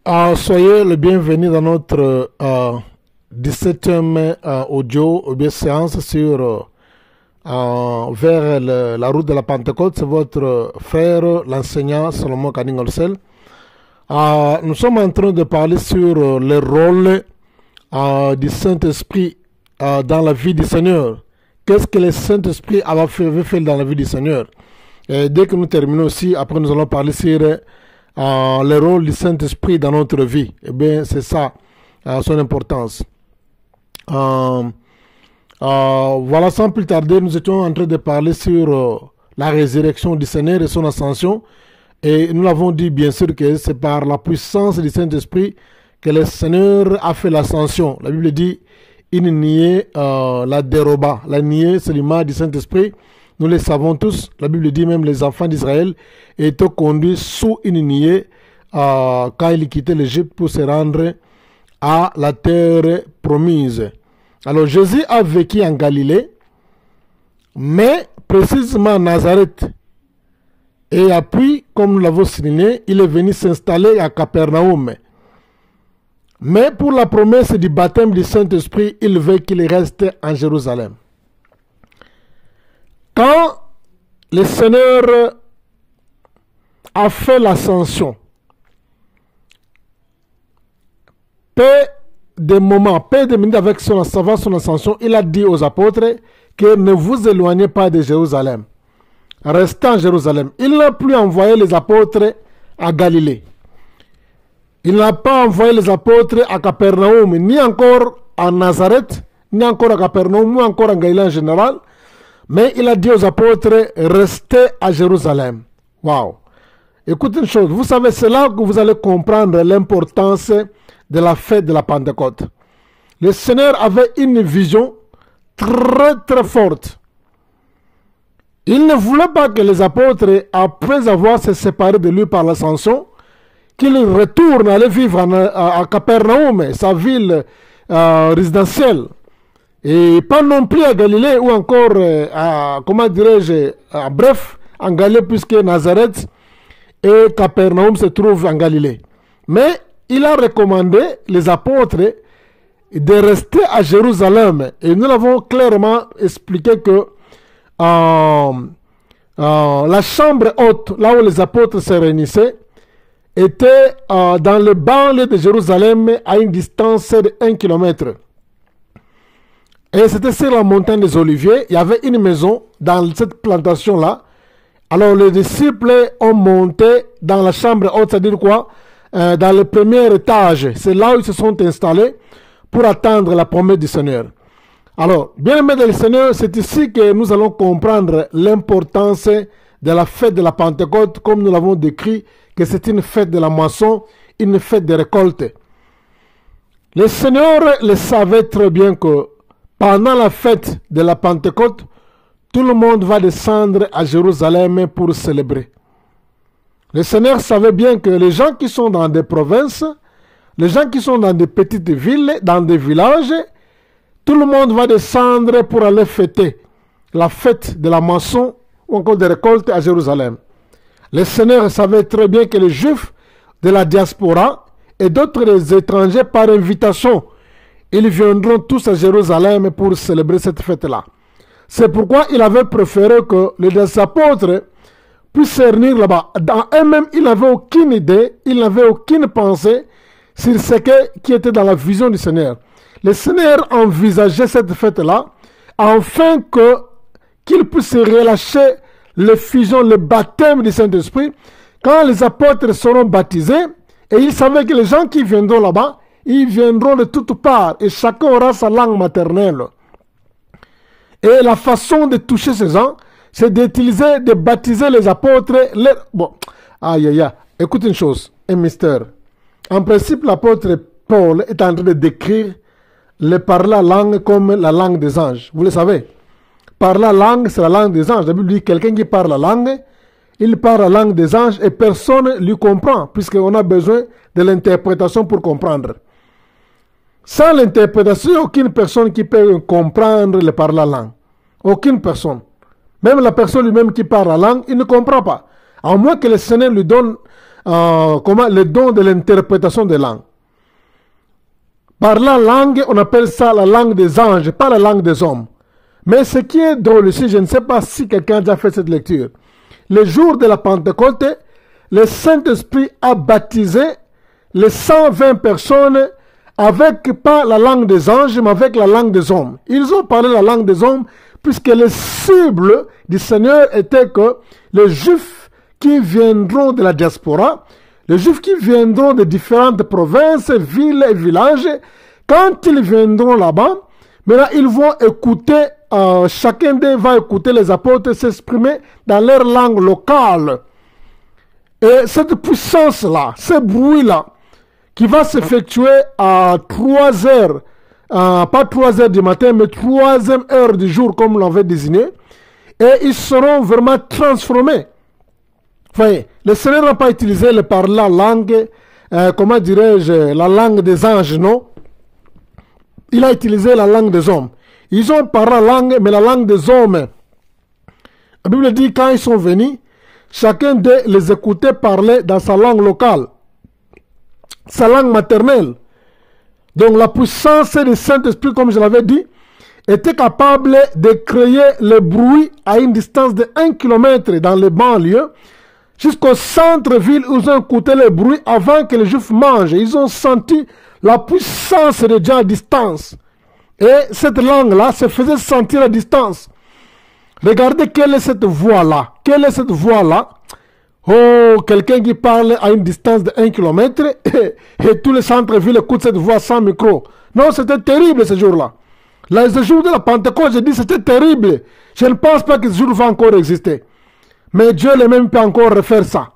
Soyez le bienvenu dans notre 17e audio ou bien séance sur vers la route de la Pentecôte. C'est votre frère, l'enseignant Salomon Kaningolsel. Nous sommes en train de parler sur le rôle du Saint-Esprit dans la vie du Seigneur. Qu'est-ce que le Saint-Esprit avait fait dans la vie du Seigneur? Et dès que nous terminons aussi, après nous allons parler sur le rôle du Saint-Esprit dans notre vie. Eh bien, c'est ça, son importance. Voilà, sans plus tarder, nous étions en train de parler sur la résurrection du Seigneur et son ascension. Et nous l'avons dit, bien sûr, que c'est par la puissance du Saint-Esprit que le Seigneur a fait l'ascension. La Bible dit, il niait la déroba. La niée, c'est l'image du Saint-Esprit. Nous le savons tous. La Bible dit même les enfants d'Israël étaient conduits sous une niée quand ils quittaient l'Égypte pour se rendre à la terre promise. Alors Jésus a vécu en Galilée, mais précisément à Nazareth. Et puis, comme nous l'avons souligné, il est venu s'installer à Capernaum. Mais pour la promesse du baptême du Saint-Esprit, il veut qu'il reste en Jérusalem. Quand le Seigneur a fait l'ascension, peu de moments, peu de minutes avec son ascension, il a dit aux apôtres que ne vous éloignez pas de Jérusalem. Restez en Jérusalem. Il n'a plus envoyé les apôtres à Galilée. Il n'a pas envoyé les apôtres à Capernaum, ni encore à Nazareth, ni encore à Capernaum, ni encore en Galilée en général. Mais il a dit aux apôtres, restez à Jérusalem. Waouh! Écoutez une chose, vous savez, c'est là que vous allez comprendre l'importance de la fête de la Pentecôte. Le Seigneur avait une vision très très forte. Il ne voulait pas que les apôtres, après avoir se séparé de lui par l'ascension, qu'ils retournent aller vivre à Capernaum, sa ville résidentielle. Et pas non plus à Galilée ou encore, comment dirais-je, bref, en Galilée, puisque Nazareth et Capernaum se trouvent en Galilée. Mais il a recommandé les apôtres de rester à Jérusalem. Et nous l'avons clairement expliqué que la chambre haute, là où les apôtres se réunissaient, était dans le banlieue de Jérusalem à une distance de 1 kilomètre. Et c'était sur la montagne des Oliviers. Il y avait une maison dans cette plantation-là. Alors les disciples ont monté dans la chambre haute, c'est-à-dire quoi? Dans le premier étage. C'est là où ils se sont installés pour attendre la promesse du Seigneur. Alors, bien aimés du Seigneur, c'est ici que nous allons comprendre l'importance de la fête de la Pentecôte, comme nous l'avons décrit, que c'est une fête de la moisson, une fête de récolte. Le Seigneur le savait très bien que pendant la fête de la Pentecôte, tout le monde va descendre à Jérusalem pour célébrer. Le Seigneur savait bien que les gens qui sont dans des provinces, les gens qui sont dans des petites villes, dans des villages, tout le monde va descendre pour aller fêter la fête de la moisson ou encore des récoltes à Jérusalem. Le Seigneur savait très bien que les Juifs de la diaspora et d'autres étrangers par invitation, ils viendront tous à Jérusalem pour célébrer cette fête-là. C'est pourquoi il avait préféré que les apôtres puissent se réunir là-bas. Dans eux-mêmes, ils n'avaient aucune idée, ils n'avaient aucune pensée sur ce qui était dans la vision du Seigneur. Le Seigneur envisageait cette fête-là afin qu'il puisse relâcher l'effusion, le baptême du Saint-Esprit quand les apôtres seront baptisés. Et il savait que les gens qui viendront là-bas, ils viendront de toutes parts et chacun aura sa langue maternelle. Et la façon de toucher ces gens, c'est d'utiliser, de baptiser les apôtres. Bon, aïe aïe aïe, écoute une chose, un mystère. En principe, l'apôtre Paul est en train de décrire le parler la langue comme la langue des anges. Vous le savez. Parler la langue, c'est la langue des anges. La Bible dit quelqu'un qui parle la langue, il parle la langue des anges et personne ne lui comprend, puisqu'on a besoin de l'interprétation pour comprendre. Sans l'interprétation, aucune personne qui peut comprendre le parler la langue. Aucune personne. Même la personne lui-même qui parle la langue, il ne comprend pas. À moins que le Seigneur lui donne le don de l'interprétation des langues. Par la langue, on appelle ça la langue des anges, pas la langue des hommes. Mais ce qui est drôle ici, je ne sais pas si quelqu'un a déjà fait cette lecture. Le jour de la Pentecôte, le Saint-Esprit a baptisé les 120 personnes avec pas la langue des anges, mais avec la langue des hommes. Ils ont parlé la langue des hommes puisque le cible du Seigneur était que les Juifs qui viendront de la diaspora, les Juifs qui viendront de différentes provinces, villes et villages, quand ils viendront là-bas, maintenant ils vont écouter, chacun d'eux va écouter les apôtres s'exprimer dans leur langue locale. Et cette puissance-là, ce bruit-là, qui va s'effectuer à 3 heures, pas 3 heures du matin, mais 3e heure du jour, comme on l'avait désigné, et ils seront vraiment transformés. Voyez, le Seigneur n'a pas utilisé par la langue, comment dirais-je, la langue des anges, non? Il a utilisé la langue des hommes. Ils ont parlé la langue, mais la langue des hommes. La Bible dit, quand ils sont venus, chacun d'eux les écoutait parler dans sa langue locale, sa langue maternelle. Donc la puissance du Saint-Esprit, comme je l'avais dit, était capable de créer le bruit à une distance de 1 km dans les banlieues, jusqu'au centre-ville où ils ont écouté le bruit avant que les Juifs mangent. Ils ont senti la puissance de Dieu à distance. Et cette langue-là se faisait sentir à distance. Regardez quelle est cette voix-là. Quelle est cette voix-là? Oh, quelqu'un qui parle à une distance de 1 km et tout le centre-ville écoute cette voix sans micro. Non, c'était terrible ce jour-là. Là, ce jour de la Pentecôte, j'ai dit c'était terrible. Je ne pense pas que ce jour va encore exister. Mais Dieu lui-même peut encore refaire ça.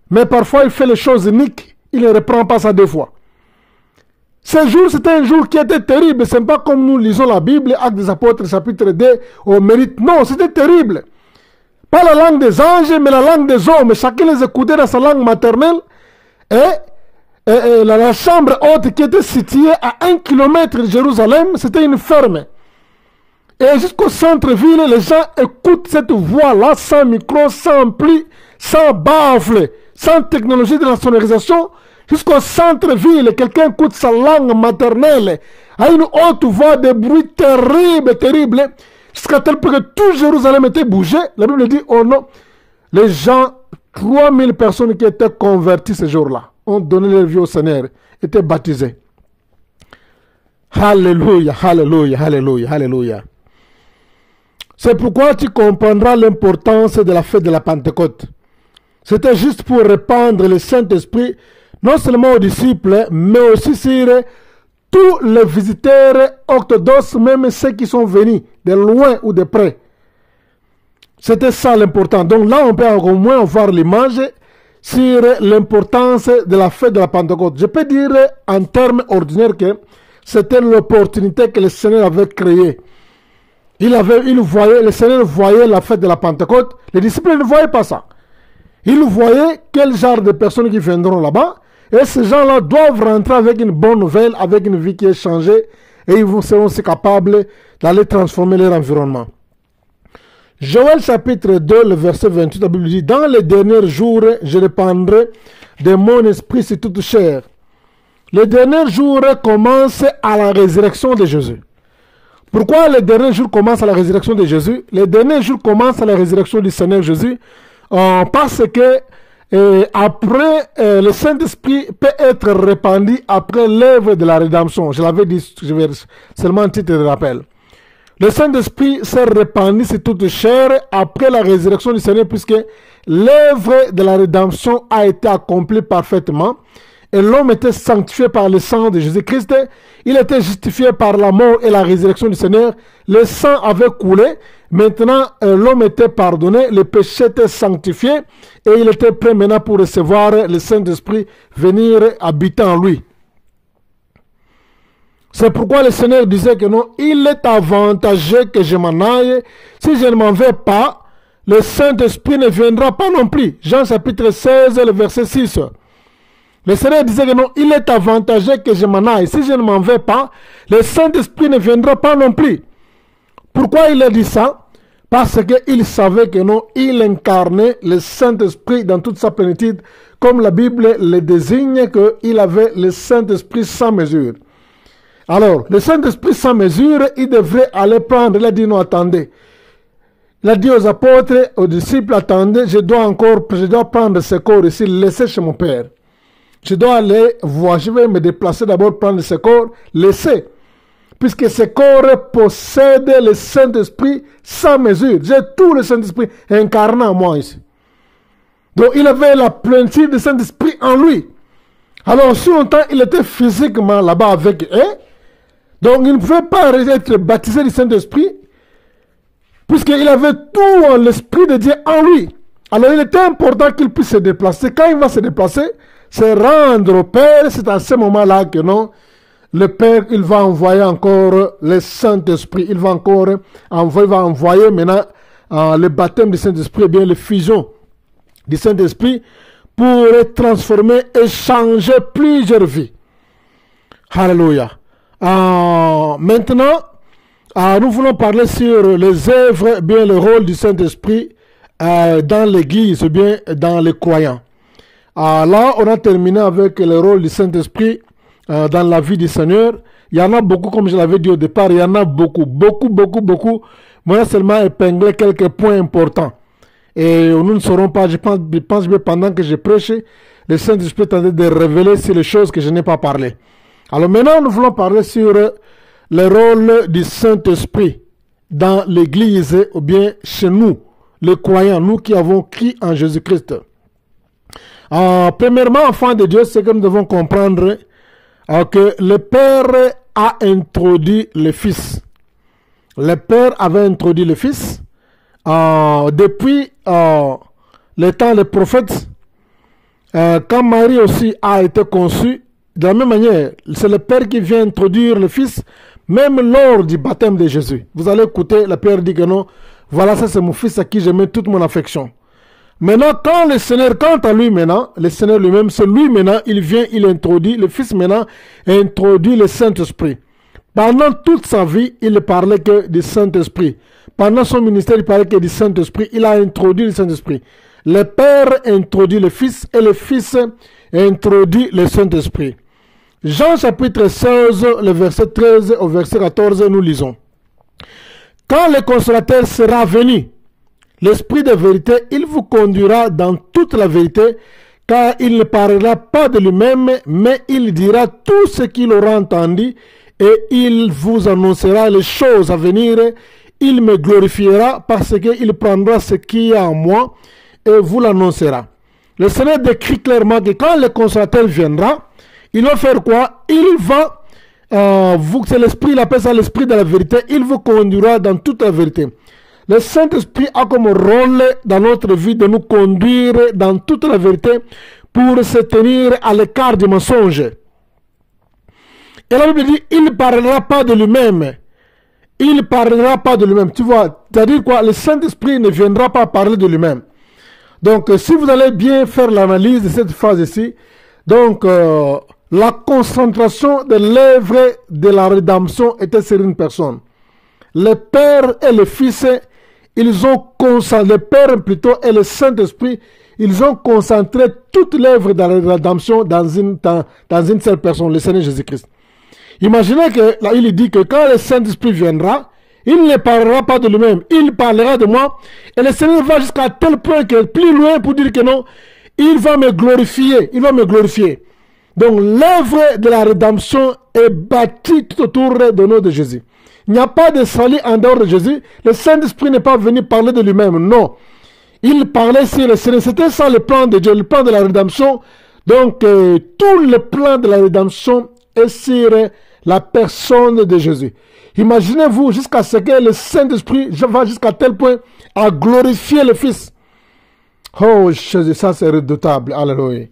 Mais parfois, il fait les choses uniques. Il ne reprend pas ça 2 fois. Ce jour, c'était un jour qui était terrible. Ce n'est pas comme nous lisons la Bible, Actes des Apôtres, chapitre 2, au mérite. Non, c'était terrible. Pas la langue des anges, mais la langue des hommes. Chacun les écoutait dans sa langue maternelle. Et la chambre haute qui était située à 1 km de Jérusalem, c'était une ferme. Et jusqu'au centre-ville, les gens écoutent cette voix-là sans micro, sans ampli, sans baffle, sans technologie de la sonorisation. Jusqu'au centre-ville, quelqu'un écoute sa langue maternelle à une haute voix, de bruit terrible, terrible, jusqu'à tel point que tout Jérusalem était bougé. La Bible dit, oh non, les gens, 3000 personnes qui étaient converties ce jour-là, ont donné leur vie au Seigneur, étaient baptisés. Alléluia, alléluia, alléluia, alléluia. C'est pourquoi tu comprendras l'importance de la fête de la Pentecôte. C'était juste pour répandre le Saint-Esprit, non seulement aux disciples, mais aussi sur tous les visiteurs orthodoxes, même ceux qui sont venus de loin ou de près. C'était ça l'important. Donc là, on peut au moins voir l'image sur l'importance de la fête de la Pentecôte. Je peux dire en termes ordinaires que c'était l'opportunité que le Seigneur avait créée. Le Seigneur voyait la fête de la Pentecôte. Les disciples ne voyaient pas ça. Ils voyaient quel genre de personnes qui viendront là-bas. Et ces gens-là doivent rentrer avec une bonne nouvelle, avec une vie qui est changée. Et ils seront aussi capables d'aller transformer leur environnement. Joël chapitre 2, le verset 28, la Bible dit, « Dans les derniers jours, je répandrai de mon esprit sur toute chair. » Les derniers jours commencent à la résurrection de Jésus. Pourquoi les derniers jours commencent à la résurrection de Jésus? Les derniers jours commencent à la résurrection du Seigneur Jésus parce que après, le Saint-Esprit peut être répandu après l'œuvre de la rédemption. Je l'avais dit, je vais seulement un titre de rappel. Le Saint-Esprit s'est répandu sur toute chair après la résurrection du Seigneur puisque l'œuvre de la rédemption a été accomplie parfaitement. Et l'homme était sanctifié par le sang de Jésus-Christ. Il était justifié par la mort et la résurrection du Seigneur. Le sang avait coulé. Maintenant, l'homme était pardonné. Le péché était sanctifié. Et il était prêt maintenant pour recevoir le Saint-Esprit venir habiter en lui. C'est pourquoi le Seigneur disait que non, il est avantageux que je m'en aille. Si je ne m'en vais pas, le Saint-Esprit ne viendra pas non plus. Jean chapitre 16, le verset 6. Le Seigneur disait que non, il est avantageux que je m'en aille. Si je ne m'en vais pas, le Saint-Esprit ne viendra pas non plus. Pourquoi il a dit ça? Parce qu'il savait que non, il incarnait le Saint-Esprit dans toute sa plénitude, comme la Bible le désigne, qu'il avait le Saint-Esprit sans mesure. Alors, le Saint-Esprit sans mesure, il devrait aller prendre, il a dit non, attendez. Il a dit aux apôtres, aux disciples, attendez, je dois prendre ce corps ici, le laisser chez mon Père. Je dois aller voir, je vais me déplacer d'abord, prendre ce corps, laisser. Puisque ce corps possède le Saint-Esprit sans mesure. J'ai tout le Saint-Esprit incarné en moi ici. Donc il avait la plénitude du Saint-Esprit en lui. Alors si longtemps il était physiquement là-bas avec eux, donc il ne pouvait pas être baptisé du Saint-Esprit, puisqu'il avait tout l'Esprit de Dieu en lui. Alors il était important qu'il puisse se déplacer. Quand il va se déplacer, c'est rendre au Père. C'est à ce moment-là que non, le Père, il va envoyer encore le Saint-Esprit. Il va encore envoyer maintenant le baptême du Saint-Esprit, bien les fusions du Saint-Esprit pour transformer et changer plusieurs vies. Alléluia. Maintenant, nous voulons parler sur les œuvres, bien le rôle du Saint-Esprit dans l'Église, bien dans les croyants. Là, on a terminé avec le rôle du Saint-Esprit dans la vie du Seigneur. Il y en a beaucoup, comme je l'avais dit au départ, il y en a beaucoup. Moi, j'ai seulement épinglé quelques points importants. Et nous ne saurons pas, je pense que pendant que je prêche, le Saint-Esprit est en train de révéler sur les choses que je n'ai pas parlé. Alors maintenant, nous voulons parler sur le rôle du Saint-Esprit dans l'Église ou bien chez nous, les croyants, nous qui avons cru en Jésus-Christ. Premièrement, enfants de Dieu, c'est que nous devons comprendre que le Père a introduit le Fils. Le Père avait introduit le Fils depuis le temps des prophètes. Quand Marie aussi a été conçue, de la même manière, c'est le Père qui vient introduire le Fils, même lors du baptême de Jésus. Vous allez écouter, le Père dit que non, voilà, ça c'est mon Fils à qui je mets toute mon affection. Maintenant, quand le Seigneur, quant à lui maintenant, le Seigneur lui-même, c'est lui maintenant, il vient, il introduit, le Fils maintenant introduit le Saint-Esprit. Pendant toute sa vie, il ne parlait que du Saint-Esprit. Pendant son ministère, il parlait que du Saint-Esprit. Il a introduit le Saint-Esprit. Le Père introduit le Fils et le Fils introduit le Saint-Esprit. Jean chapitre 16, le verset 13 au verset 14, nous lisons. Quand le Consolateur sera venu, l'Esprit de vérité, il vous conduira dans toute la vérité, car il ne parlera pas de lui-même, mais il dira tout ce qu'il aura entendu, et il vous annoncera les choses à venir. Il me glorifiera parce qu'il prendra ce qui est en moi et vous l'annoncera. Le Seigneur décrit clairement que quand le Consolateur viendra, il va faire quoi? Il va, c'est l'Esprit, il appelle ça l'Esprit de la vérité, il vous conduira dans toute la vérité. Le Saint-Esprit a comme rôle dans notre vie de nous conduire dans toute la vérité pour se tenir à l'écart du mensonge. Et la Bible dit, il ne parlera pas de lui-même. Il ne parlera pas de lui-même. Tu vois, c'est-à-dire quoi? Le Saint-Esprit ne viendra pas parler de lui-même. Donc, si vous allez bien faire l'analyse de cette phase ici, donc, la concentration de l'œuvre de la rédemption était sur une personne. Le Père et le Fils, ils ont concentré, le Père plutôt et le Saint-Esprit, ils ont concentré toute l'œuvre de la rédemption dans une seule personne, le Seigneur Jésus-Christ. Imaginez que, là, il dit que quand le Saint-Esprit viendra, il ne parlera pas de lui-même, il parlera de moi, et le Seigneur va jusqu'à tel point que plus loin pour dire que non, il va me glorifier, il va me glorifier. Donc l'œuvre de la rédemption est bâtie tout autour de nous de Jésus. Il n'y a pas de salut en dehors de Jésus. Le Saint-Esprit n'est pas venu parler de lui-même, non. Il parlait sur le Seigneur. C'était ça le plan de Dieu, le plan de la rédemption. Donc tout le plan de la rédemption est sur la personne de Jésus. Imaginez-vous jusqu'à ce que le Saint-Esprit va jusqu'à tel point à glorifier le Fils. Oh Jésus, ça c'est redoutable. Alléluia.